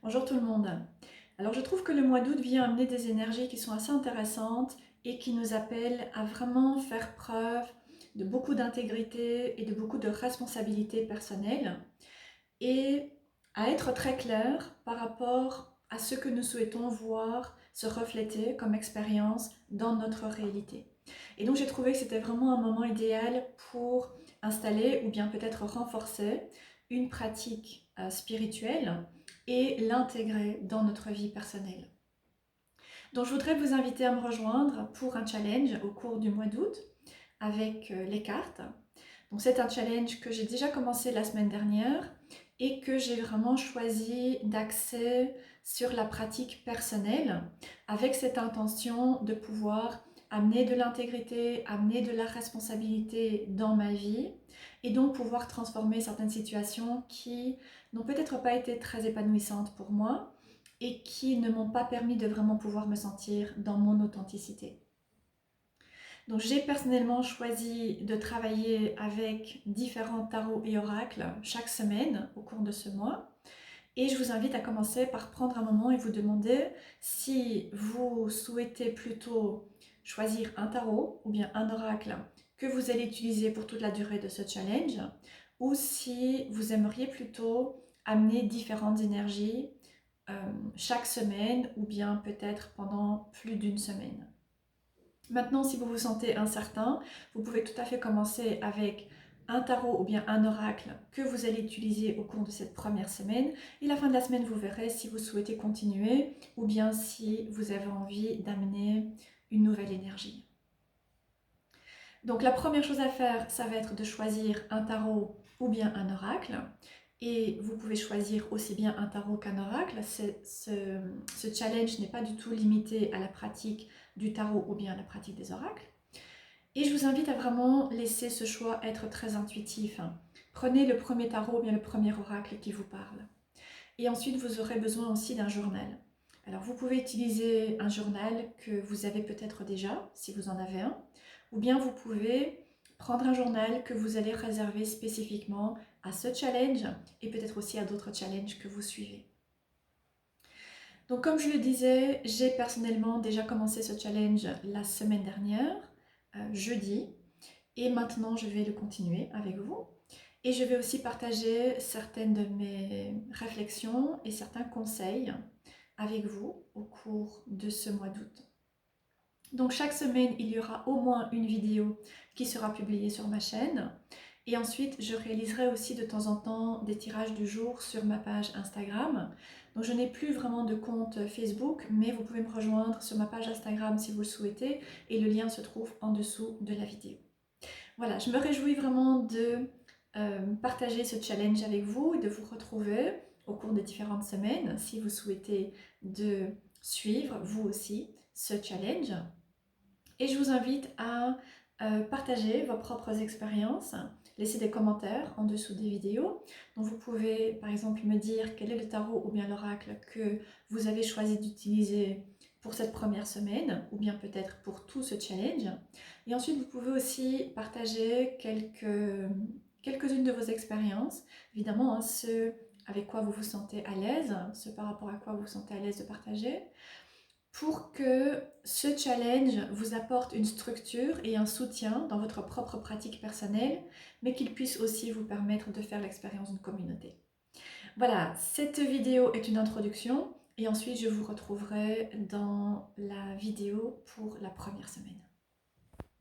Bonjour tout le monde. Alors je trouve que le mois d'août vient amener des énergies qui sont assez intéressantes et qui nous appellent à vraiment faire preuve de beaucoup d'intégrité et de beaucoup de responsabilité personnelle et à être très clair par rapport à ce que nous souhaitons voir se refléter comme expérience dans notre réalité. Et donc j'ai trouvé que c'était vraiment un moment idéal pour installer ou bien peut-être renforcer une pratique spirituelle et l'intégrer dans notre vie personnelle. Donc je voudrais vous inviter à me rejoindre pour un challenge au cours du mois d'août avec les cartes. Donc c'est un challenge que j'ai déjà commencé la semaine dernière et que j'ai vraiment choisi d'axer sur la pratique personnelle avec cette intention de pouvoir amener de l'intégrité, amener de la responsabilité dans ma vie et donc pouvoir transformer certaines situations qui n'ont peut-être pas été très épanouissantes pour moi et qui ne m'ont pas permis de vraiment pouvoir me sentir dans mon authenticité. Donc j'ai personnellement choisi de travailler avec différents tarots et oracles chaque semaine au cours de ce mois. Et je vous invite à commencer par prendre un moment et vous demander si vous souhaitez plutôt choisir un tarot ou bien un oracle que vous allez utiliser pour toute la durée de ce challenge, ou si vous aimeriez plutôt amener différentes énergies chaque semaine ou bien peut-être pendant plus d'une semaine. Maintenant, si vous vous sentez incertain, vous pouvez tout à fait commencer avec un tarot ou bien un oracle que vous allez utiliser au cours de cette première semaine. Et la fin de la semaine, vous verrez si vous souhaitez continuer ou bien si vous avez envie d'amener une nouvelle énergie. Donc la première chose à faire, ça va être de choisir un tarot ou bien un oracle. Et vous pouvez choisir aussi bien un tarot qu'un oracle. Ce challenge n'est pas du tout limité à la pratique du tarot ou bien à la pratique des oracles. Et je vous invite à vraiment laisser ce choix être très intuitif. Prenez le premier tarot ou bien le premier oracle qui vous parle. Et ensuite, vous aurez besoin aussi d'un journal. Alors, vous pouvez utiliser un journal que vous avez peut-être déjà, si vous en avez un, ou bien vous pouvez prendre un journal que vous allez réserver spécifiquement à ce challenge et peut-être aussi à d'autres challenges que vous suivez. Donc, comme je le disais, j'ai personnellement déjà commencé ce challenge la semaine dernière, jeudi, et maintenant je vais le continuer avec vous. Et je vais aussi partager certaines de mes réflexions et certains conseils avec vous au cours de ce mois d'août. Donc chaque semaine, il y aura au moins une vidéo qui sera publiée sur ma chaîne. Et ensuite, je réaliserai aussi de temps en temps des tirages du jour sur ma page Instagram. Donc je n'ai plus vraiment de compte Facebook, mais vous pouvez me rejoindre sur ma page Instagram si vous le souhaitez. Et le lien se trouve en dessous de la vidéo. Voilà, je me réjouis vraiment de partager ce challenge avec vous et de vous retrouver au cours des différentes semaines si vous souhaitez de suivre vous aussi ce challenge. Et je vous invite à partager vos propres expériences, laisser des commentaires en dessous des vidéos. Donc vous pouvez par exemple me dire quel est le tarot ou bien l'oracle que vous avez choisi d'utiliser pour cette première semaine ou bien peut-être pour tout ce challenge. Et ensuite vous pouvez aussi partager quelques-unes de vos expériences, évidemment ce avec quoi vous vous sentez à l'aise, ce par rapport à quoi vous vous sentez à l'aise de partager, pour que ce challenge vous apporte une structure et un soutien dans votre propre pratique personnelle, mais qu'il puisse aussi vous permettre de faire l'expérience d'une communauté. Voilà, cette vidéo est une introduction et ensuite je vous retrouverai dans la vidéo pour la première semaine.